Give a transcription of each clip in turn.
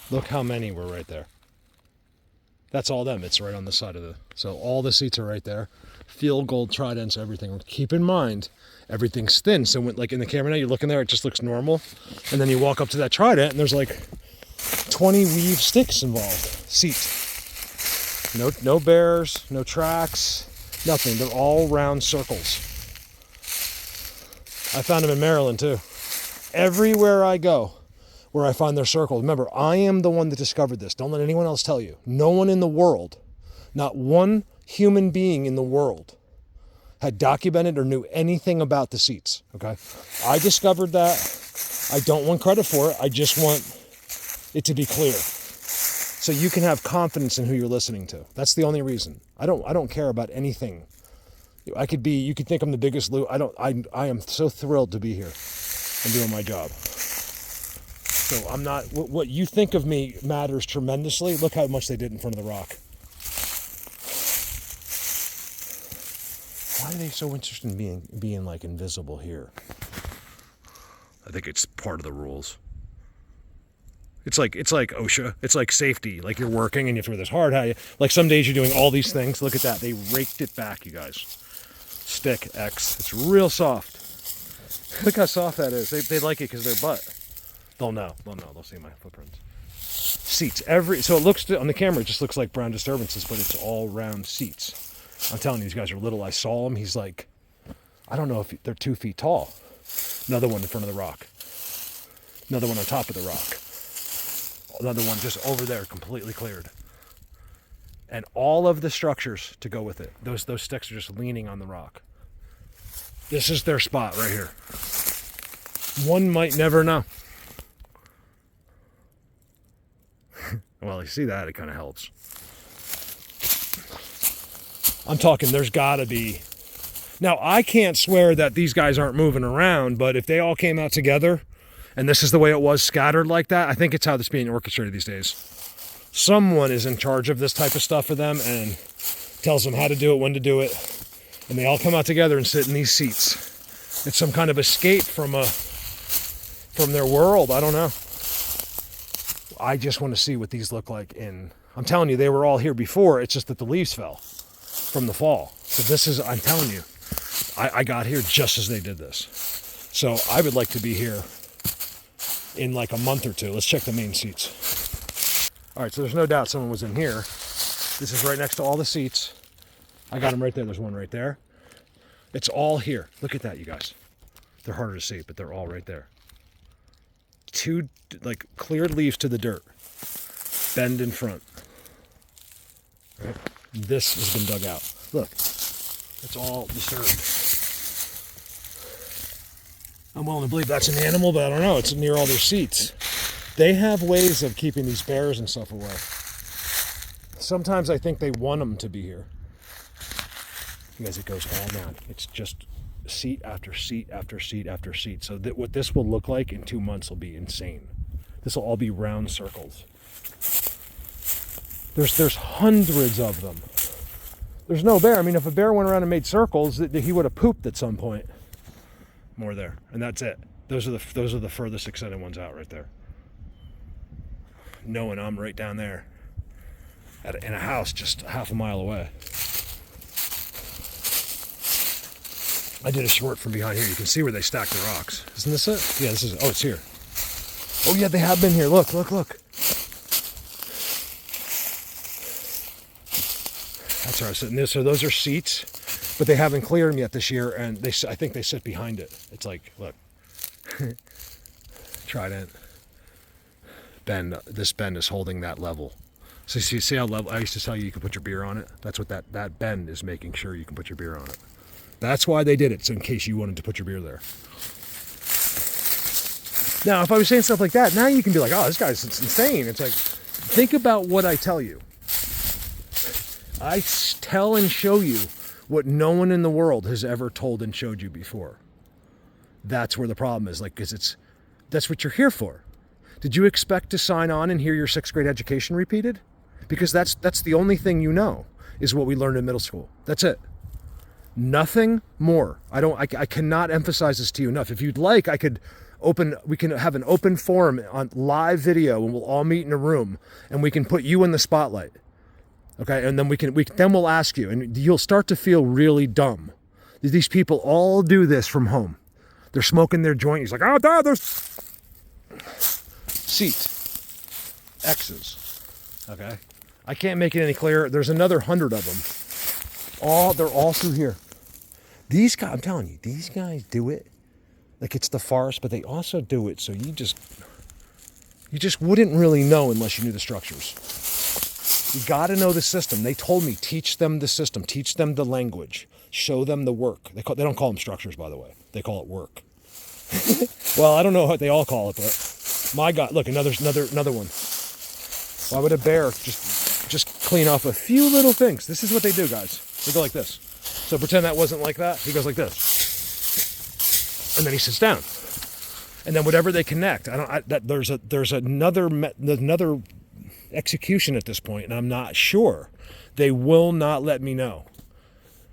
Look how many were right there. That's all them. It's right on the side of the... So all the seats are right there. Field gold tridents, everything. Keep in mind, everything's thin. So when, like in the camera now, you're looking there, it just looks normal. And then you walk up to that trident, and there's like 20 weave sticks involved. Seat. No bears, no tracks, nothing. They're all round circles. I found them in Maryland too. Everywhere I go, where I find their circles. Remember, I am the one that discovered this. Don't let anyone else tell you. No one in the world, not one human being in the world, had documented or knew anything about the seats, okay? I discovered that. I don't want credit for it. I just want it to be clear. So you can have confidence in who you're listening to. That's the only reason. I don't care about anything. You could think I'm the biggest loot. I am so thrilled to be here and doing my job. So I'm not, what you think of me matters tremendously. Look how much they did in front of the rock. Why are they so interested in being like invisible here? I think it's part of the rules. It's like OSHA. It's like safety. Like you're working and you have to wear this hard hat. Like some days you're doing all these things. Look at that. They raked it back, you guys. Stick X. It's real soft. Look how soft that is. They like it because their butt. They'll know. They'll see my footprints. Seats. So it looks, on the camera, it just looks like brown disturbances, but it's all round seats. I'm telling you, these guys are little. I saw him. He's like, I don't know if they're 2 feet tall. Another one in front of the rock. Another one on top of the rock. Another one just over there, completely cleared. And all of the structures to go with it. Those sticks are just leaning on the rock. This is their spot right here. One might never know. Well, you see that, it kind of helps. I'm talking, there's gotta be... Now, I can't swear that these guys aren't moving around, but if they all came out together, and this is the way it was, scattered like that, I think it's how this being orchestrated these days. Someone is in charge of this type of stuff for them and tells them how to do it, when to do it, and they all come out together and sit in these seats. It's some kind of escape from their world, I don't know. I just want to see what these look like I'm telling you, they were all here before, it's just that the leaves fell from the fall. So this is, I'm telling you, I got here just as they did this. So I would like to be here in like a month or two. Let's check the main seats. All right, so there's no doubt someone was in here. This is right next to all the seats. I got them right there. There's one right there. It's all here. Look at that, you guys. They're harder to see, but they're all right there. 2 like cleared leaves to the dirt. Bend in front. Right? This has been dug out. Look, it's all disturbed. I'm willing to believe that's an animal, but I don't know. It's near all their seats. They have ways of keeping these bears and stuff away. Sometimes I think they want them to be here. You guys, it goes all down. It's just seat after seat after seat after seat. So what this will look like in 2 months will be insane. This will all be round circles. There's hundreds of them. There's no bear. I mean, if a bear went around and made circles, he would have pooped at some point. More there, and that's it. Those are the furthest extended ones out right there. Knowing I'm right down there in a house just half a mile away. I did a short from behind here. You can see where they stack the rocks. Isn't this it? Yeah, this is. Oh, it's here. Oh yeah, they have been here. Look. That's where I sit. So those are seats, but they haven't cleared them yet this year, and I think they sit behind it. It's like, look, trident bend. This bend is holding that level. So you see how level? I used to tell you can put your beer on it. That's what that bend is making sure you can put your beer on it. That's why they did it, so in case you wanted to put your beer there. Now, if I was saying stuff like that, now you can be like, oh, this guy's insane. It's like, think about what I tell you. I tell and show you what no one in the world has ever told and showed you before. That's where the problem is, like, because that's what you're here for. Did you expect to sign on and hear your 6th grade education repeated? Because that's the only thing you know, is what we learned in middle school. That's it. Nothing more. I cannot emphasize this to you enough. If you'd like, I could We can have an open forum on live video, and we'll all meet in a room, and we can put you in the spotlight. Okay, and then then we'll ask you, and you'll start to feel really dumb. These people all do this from home. They're smoking their joint. He's like, oh, Dad, there's seat X's. Okay, I can't make it any clearer. There's another 100 of them. They're all through here. These guys, I'm telling you, these guys do it like it's the forest, but they also do it so you just wouldn't really know unless you knew the structures. You got to know the system. They told me, teach them the system, teach them the language, show them the work. They don't call them structures, by the way. They call it work. Well, I don't know what they all call it, but my God, look, another one. Why would a bear just clean off a few little things? This is what they do, guys. They go like this. So pretend that wasn't like that. He goes like this, and then he sits down, and then whatever they connect. There's another execution at this point, and I'm not sure. They will not let me know.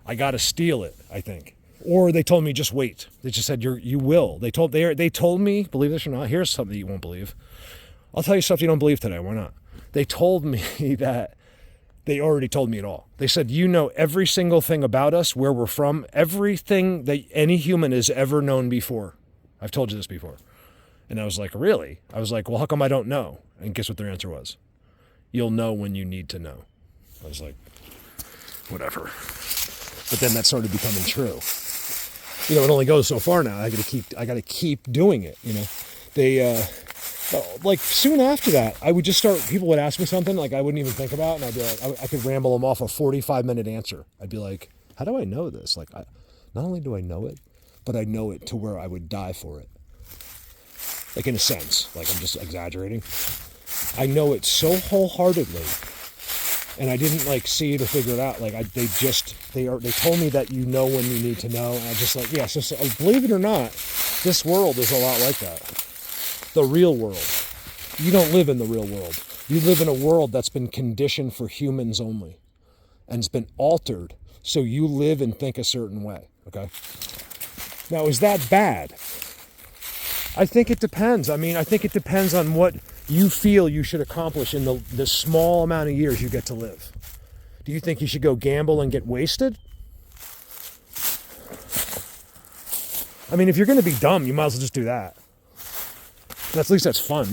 I got to steal it, I think. Or they told me just wait. They just said you will. They told me, believe this or not, here's something you won't believe. I'll tell you stuff you don't believe today. Why not? They told me that they already told me it all. They said, you know every single thing about us, where we're from, everything that any human has ever known before. I've told you this before. And I was like, really? I was like, well, how come I don't know? And guess what their answer was? You'll know when you need to know. I was like, whatever. But then that started becoming true. You know, it only goes so far now. I got to keep doing it. You know, they like soon after that, I would just start. People would ask me something like I wouldn't even think about, and I'd be like, I could ramble them off a 45-minute answer. I'd be like, how do I know this? Like, not only do I know it, but I know it to where I would die for it. Like in a sense, like I'm just exaggerating. I know it so wholeheartedly. And I didn't like see it or figure it out. Like they told me that you know when you need to know. And I just like, yeah. So believe it or not, this world is a lot like that. The real world. You don't live in the real world. You live in a world that's been conditioned for humans only, and it's been altered so you live and think a certain way. Okay. Now, is that bad? I think it depends. I mean, I think it depends on what you feel you should accomplish in the small amount of years you get to live. Do you think you should go gamble and get wasted? I mean, if you're going to be dumb, you might as well just do that. At least that's fun.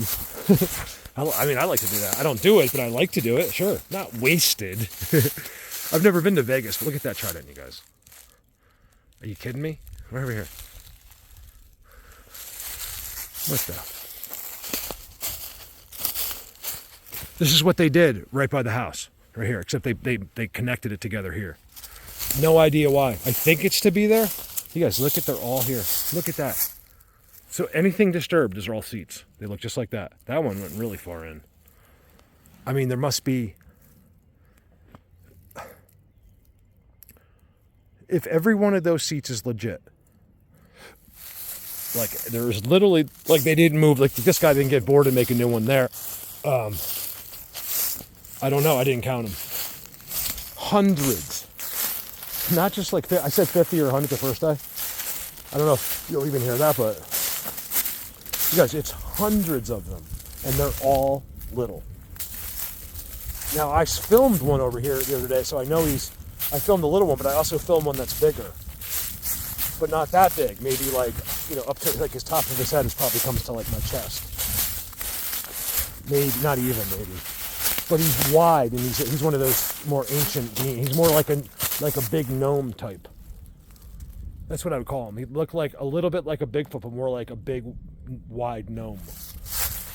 I mean, I like to do that. I don't do it, but I like to do it. Sure. Not wasted. I've never been to Vegas, but look at that trident, you guys. Are you kidding me? Right over here. What the? This is what they did right by the house, right here, except they connected it together here. No idea why. I think it's to be there. You guys, look at, they're all here. Look at that. So anything disturbed is all seats. They look just like that. That one went really far in. I mean, there must be... If every one of those seats is legit, like there's literally, like they didn't move, like this guy didn't get bored and make a new one there. I don't know, I didn't count them. Hundreds. Not just like, I said 50 or 100 the first day. I don't know if you'll even hear that, but you guys, it's hundreds of them, and they're all little. Now, I filmed one over here the other day, so I know I filmed the little one, but I also filmed one that's bigger. But not that big, maybe like, you know, up to like his top of his head is probably comes to like my chest. Maybe, not even maybe. But he's wide, and he's one of those more ancient beings. He's more like a big gnome type. That's what I would call him. He looked like a little bit like a Bigfoot, but more like a big, wide gnome.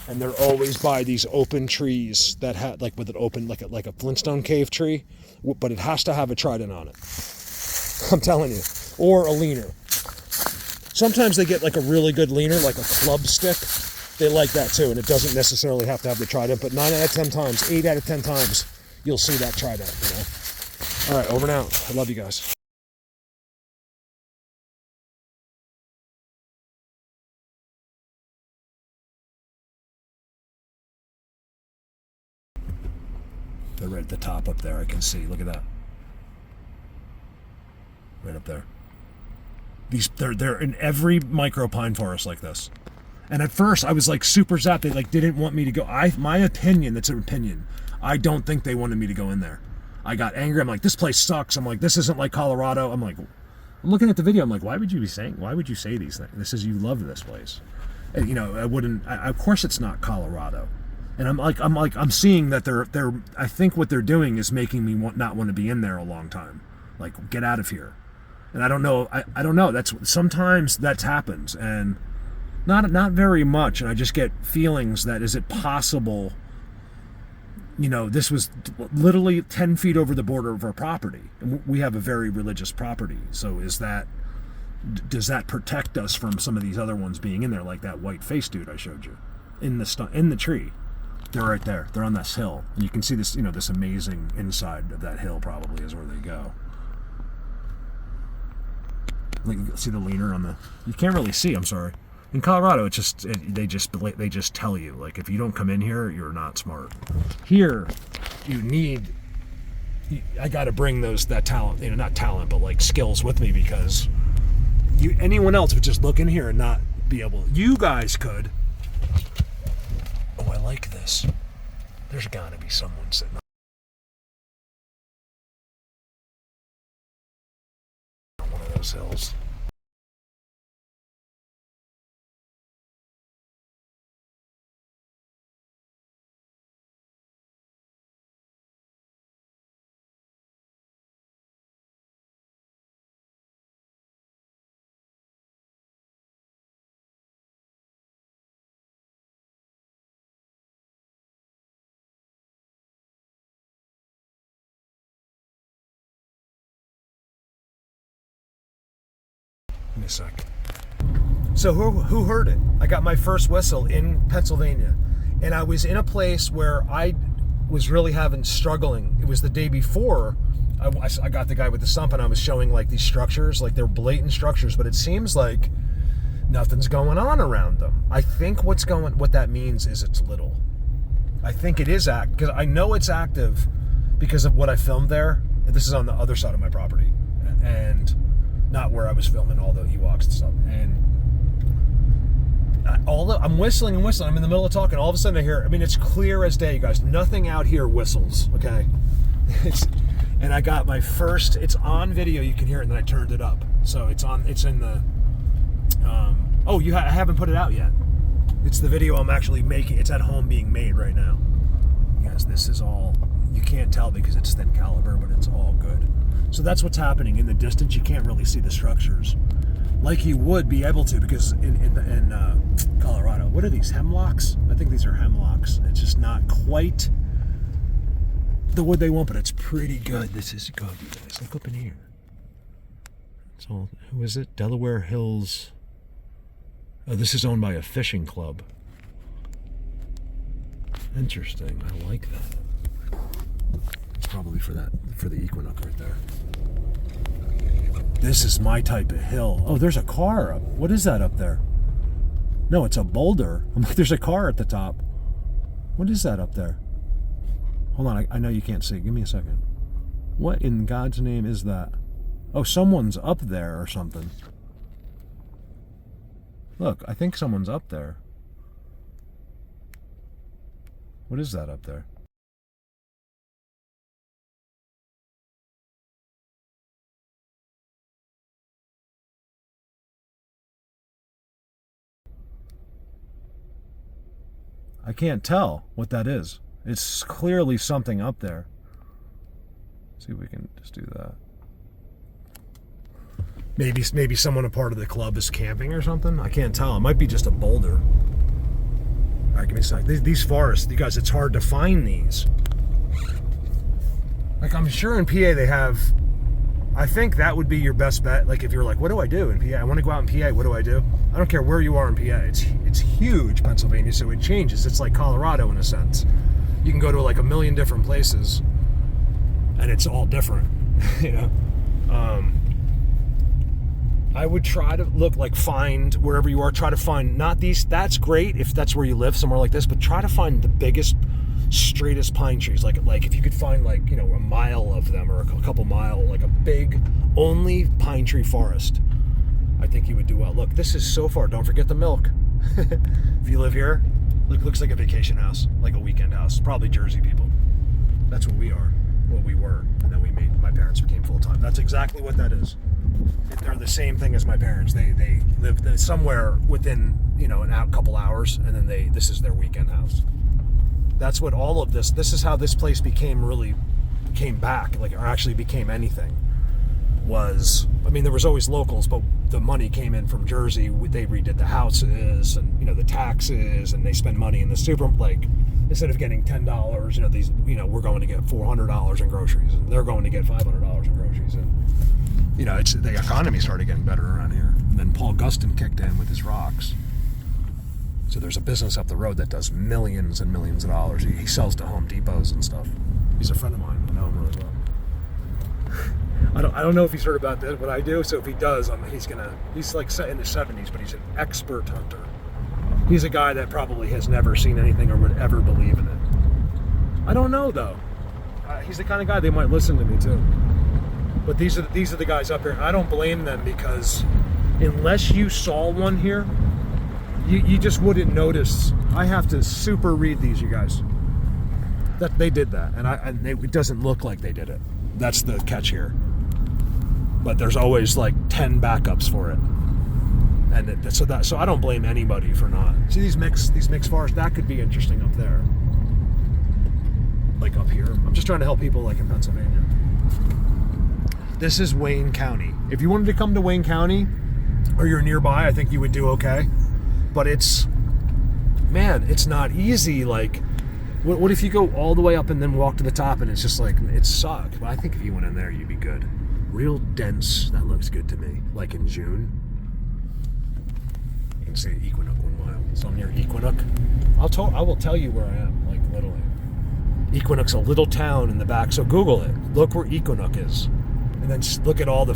And they're always by these open trees that had like with an open like a Flintstone cave tree, but it has to have a trident on it. I'm telling you, or a leaner. Sometimes they get like a really good leaner, like a club stick. They like that too, and it doesn't necessarily have to have the trident, but 9 out of 10 times, 8 out of 10 times, you'll see that trident, you know? All right, over and out. I love you guys. They're right at the top up there, I can see. Look at that. Right up there. They're in every micro pine forest like this. And at first I was like super zapped. They like didn't want me to go. My opinion, that's an opinion. I don't think they wanted me to go in there. I got angry. I'm like, this place sucks. I'm like, this isn't like Colorado. I'm like, I'm looking at the video. I'm like, why would you say these things? This is, you love this place. And, you know, of course it's not Colorado. And I'm seeing that I think what they're doing is making me not want to be in there a long time. Like, get out of here. And I don't know. I don't know. Sometimes that happens, and not very much. And I just get feelings that, is it possible? You know, this was literally 10 feet over the border of our property. And we have a very religious property. So does that protect us from some of these other ones being in there, like that white face dude I showed you in the tree? They're right there. They're on this hill, and you can see this. You know, this amazing inside of that hill probably is where they go. Like, see the leaner on the. You can't really see. I'm sorry. In Colorado, they just tell you, like, if you don't come in here, you're not smart. Here, I got to bring that talent, you know, not talent, but like skills with me, because anyone else would just look in here and not be able. You guys could. Oh, I like this. There's got to be someone sitting on one of those hills. Give me a sec. So who heard it? I got my first whistle in Pennsylvania, and I was in a place where I was really struggling. It was the day before I got the guy with the stump, and I was showing like these structures, like they're blatant structures, but it seems like nothing's going on around them. I think what that means is it's little. I think it is active, because I know it's active because of what I filmed there. This is on the other side of my property, and not where I was filming all the Ewoks and stuff. And I'm whistling and whistling. I'm in the middle of talking. All of a sudden I hear, I mean, it's clear as day, you guys. Nothing out here whistles, okay? And I got my first, it's on video. You can hear it, and then I turned it up. So it's in the, I haven't put it out yet. It's the video I'm actually making. It's at home being made right now. You guys, this is all, you can't tell because it's thin caliber, but it's all good. So that's what's happening. In the distance, you can't really see the structures like you would be able to, because in Colorado, what are these, hemlocks? I think these are hemlocks. It's just not quite the wood they want, but it's pretty good. This is good, you guys. Look up in here. It's all, who is it? Delaware Hills. Oh, this is owned by a fishing club. Interesting. I like that. It's probably for the Equinunk right there. This is my type of hill. Oh, there's a car up. What is that up there? No, it's a boulder. I'm like, there's a car at the top. What is that up there? Hold on, I know you can't see. Give me a second. What in God's name is that? Oh, someone's up there or something. Look, I think someone's up there. What is that up there? I can't tell what that is. It's clearly something up there. Let's see if we can just do that. Maybe someone a part of the club is camping or something. I can't tell. It might be just a boulder. All right, give me a sec. These forests, you guys, it's hard to find these. Like, I'm sure in PA they have, I think that would be your best bet. Like, if you're like, what do I do in PA? I want to go out in PA. What do I do? I don't care where you are in PA. It's huge, Pennsylvania, so it changes. It's like Colorado in a sense. You can go to like a million different places, and it's all different, you know? I would try to find wherever you are, try to find not these, that's great if that's where you live, somewhere like this, but try to find the biggest, straightest pine trees. Like if you could find like, you know, a mile of them or a couple mile, like a big, only pine tree forest, I think you would do well. Look, this is so far. Don't forget the milk. If you live here, looks like a vacation house, like a weekend house. Probably Jersey people. That's what we are. What we were. And then my parents became full-time. That's exactly what that is. They're the same thing as my parents. They live somewhere within, a couple hours, and then this is their weekend house. That's what all of this is how this place came back, or actually became anything. There was always locals, but the money came in from Jersey. They redid the houses and, the taxes, and they spend money in the super, instead of getting $10, these, we're going to get $400 in groceries, and they're going to get $500 in groceries. And, the economy started getting better around here. And then Paul Guston kicked in with his rocks. So there's a business up the road that does millions and millions of dollars. He sells to Home Depots and stuff. He's a friend of mine. I know him really well. I don't know if he's heard about this, but I do. So if he does, he's like in the 70s, but he's an expert hunter. He's a guy that probably has never seen anything or would ever believe in it. I don't know though. He's the kind of guy they might listen to me too. But these are the guys up here. I don't blame them, because unless you saw one here, you just wouldn't notice. I have to super read these, you guys. That they did that, and it doesn't look like they did it. That's the catch here. But there's always 10 backups for it, and so I don't blame anybody for not. See these mixed forests, that could be interesting up there, up here. I'm just trying to help people in Pennsylvania. This is Wayne County. If you wanted to come to Wayne County, or you're nearby, I think you would do okay. But it's not easy. What if you go all the way up and then walk to the top and it's just it sucked? But I think if you went in there, you'd be good. Real dense. That looks good to me. In June. You can see Equinunk 1 mile. So I'm near Equinunk. I will tell you where I am. Literally. Equinunk's a little town in the back. So Google it. Look where Equinunk is, and then look at all the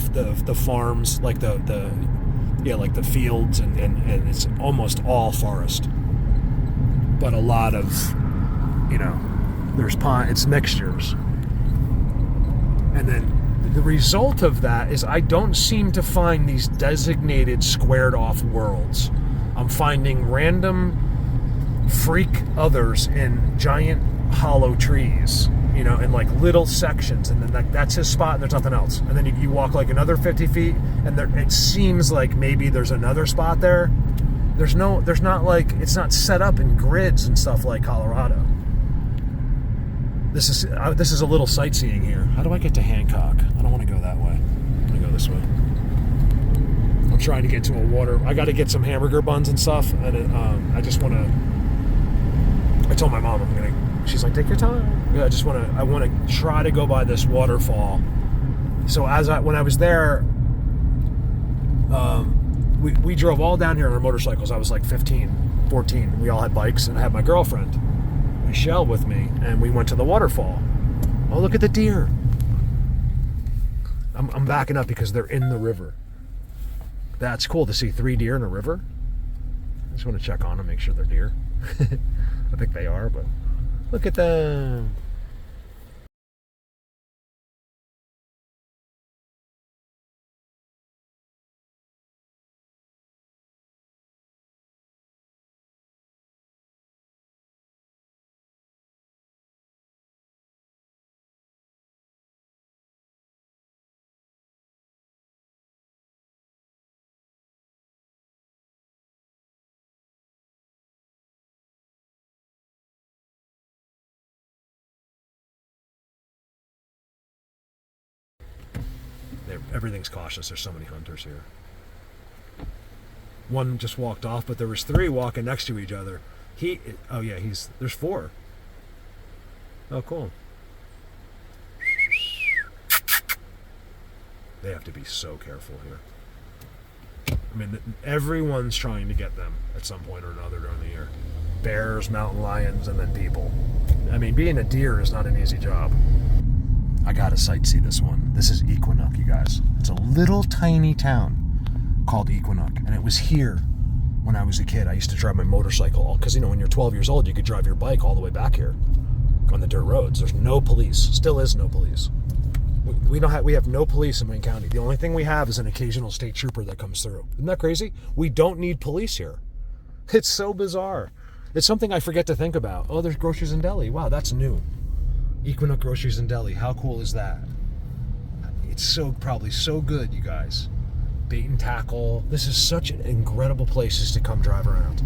farms, the fields, and it's almost all forest. But a lot of, there's pine, it's mixtures. And then the result of that is I don't seem to find these designated squared off worlds. I'm finding random freak others in giant hollow trees, in little sections, and then that's his spot and there's nothing else. And then you walk another 50 feet and it seems like maybe there's another spot there. There's not it's not set up in grids and stuff like Colorado. This is a little sightseeing here. How do I get to Hancock? I don't want to go that way. I'm going to go this way. I'm trying to get to a water. I got to get some hamburger buns and stuff, and I just want to. I told my mom I'm going to. She's like, take your time. Yeah, I want to try to go by this waterfall. So when I was there, we drove all down here on our motorcycles. I was 15, 14. We all had bikes, and I had my girlfriend, Michelle, with me, and we went to the waterfall. Oh, look at the deer. I'm backing up because they're in the river. That's cool to see 3 deer in a river. I just want to check on them, make sure they're deer. I think they are, but look at them. Everything's cautious. There's so many hunters here. One just walked off, but there was 3 walking next to each other. There's 4. Oh, cool. They have to be so careful here. Everyone's trying to get them at some point or another during the year. Bears, mountain lions, and then people. Being a deer is not an easy job. I gotta sightsee this one. This is Equinunk, you guys. It's a little tiny town called Equinunk, and it was here when I was a kid. I used to drive my motorcycle, because when you're 12 years old, you could drive your bike all the way back here on the dirt roads. There's no police. Still is no police. We have no police in Wayne County. The only thing we have is an occasional state trooper that comes through. Isn't that crazy? We don't need police here. It's so bizarre. It's something I forget to think about. Oh, there's Groceries and Deli. Wow, that's new. Equinunk Groceries and Deli. How cool is that? It's probably so good, you guys. Bait and tackle. This is such an incredible places to come drive around.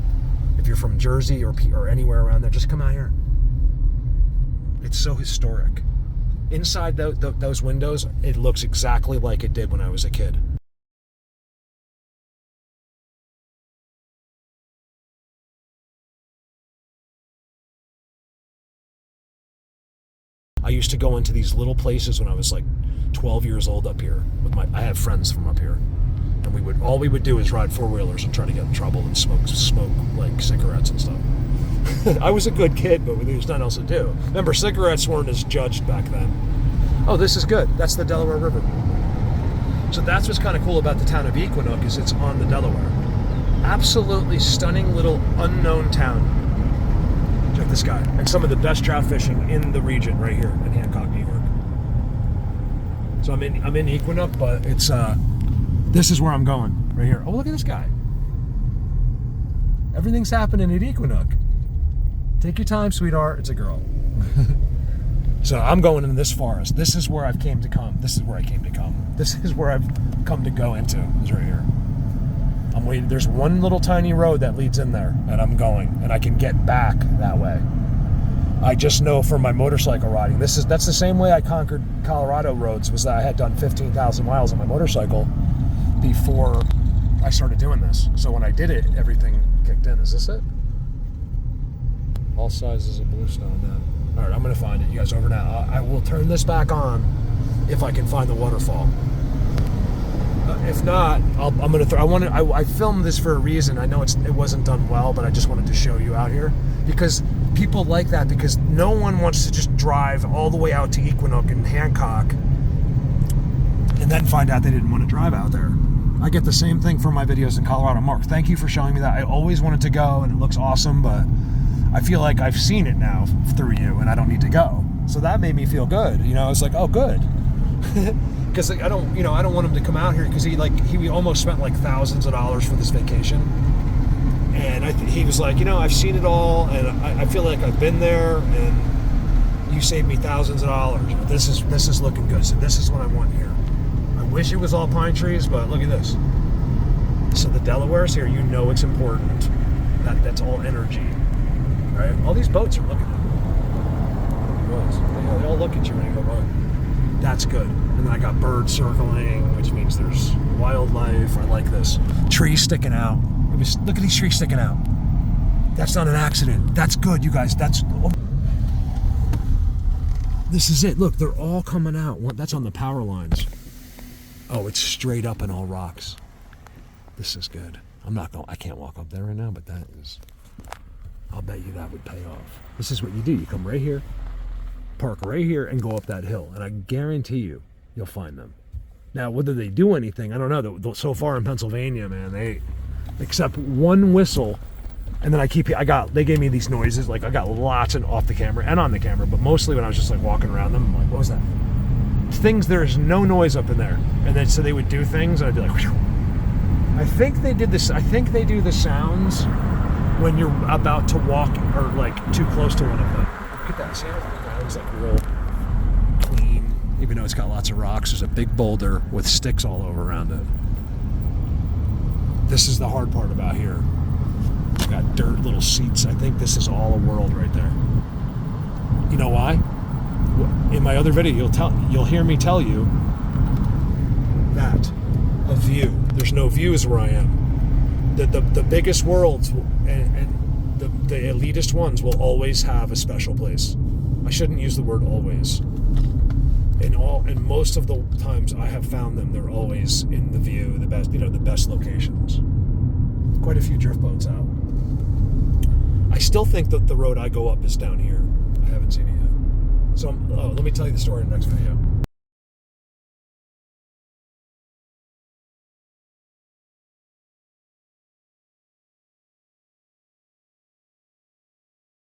If you're from Jersey or anywhere around there, just come out here. It's so historic. Inside those windows, it looks exactly like it did when I was a kid. I used to go into these little places when I was like 12 years old up here. I have friends from up here, and all we would do is ride four-wheelers and try to get in trouble and smoke like cigarettes and stuff. I was a good kid, but there was nothing else to do. Remember, cigarettes weren't as judged back then. Oh, this is good. That's the Delaware River. So that's what's kind of cool about the town of Equinunk, is it's on the Delaware. Absolutely stunning little unknown town. Check this guy. And some of the best trout fishing in the region right here in Hancock, New York. So I'm in Equinunk, but it's this is where I'm going right here. Oh, look at this guy. Everything's happening at Equinunk. Take your time, sweetheart. It's a girl. So I'm going in this forest. This is where I've came to come. This is where I came to come. This is where I've come to go into. Is right here. I'm waiting. There's one little tiny road that leads in there, and I'm going, and I can get back that way. I just know from my motorcycle riding. That's the same way I conquered Colorado roads, was that I had done 15,000 miles on my motorcycle before I started doing this. So when I did it, everything kicked in. Is this it? All sizes of bluestone, man. All right, I'm gonna find it. You guys over now. I will turn this back on if I can find the waterfall. If not, I'm gonna. I filmed this for a reason. I know it wasn't done well, but I just wanted to show you out here because people like that. Because no one wants to just drive all the way out to Equinunk and Hancock and then find out they didn't want to drive out there. I get the same thing from my videos in Colorado. Mark, thank you for showing me that. I always wanted to go, and it looks awesome, but I feel like I've seen it now through you, and I don't need to go. So that made me feel good. You know, it's like, oh, good. Because I don't want him to come out here because he almost spent like thousands of dollars for this vacation, and he was like, I've seen it all, and I feel like I've been there, and you saved me thousands of dollars. This is looking good. So this is what I want here. I wish it was all pine trees, but look at this. So the Delaware's here. You know it's important. That's all energy, right? All these boats are looking at you. They all look at you when you go by. That's good. And then I got birds circling, which means there's wildlife. I like this. Trees sticking out. Look at these trees sticking out. That's not an accident. That's good, you guys. This is it. Look, they're all coming out. That's on the power lines. Oh, it's straight up in all rocks. This is good. I can't walk up there right now, but I'll bet you that would pay off. This is what you do. You come right here, park right here, and go up that hill, and I guarantee you'll find them. Now, whether they do anything, I don't know. So far in Pennsylvania, man, except one whistle, and then they gave me these noises. Like, I got lots off the camera and on the camera, but mostly when I was just like walking around them, I'm like, what was that? There's no noise up in there, and then so they would do things, and I'd be like, whew. I think they do the sounds when you're about to walk or like too close to one of them. Look at that. See how the ground's like real clean, even though it's got lots of rocks. There's a big boulder with sticks all over around it. This is the hard part about here. We've got dirt little seats. I think this is all a world right there. You know why? In my other video, you'll hear me tell you that a view. There's no views where I am. The biggest worlds and the elitist ones will always have a special place. I shouldn't use the word always. And most of the times I have found them, they're always in the view, the best locations. Quite a few drift boats out. I still think that the road I go up is down here. I haven't seen it yet. So let me tell you the story in the next video.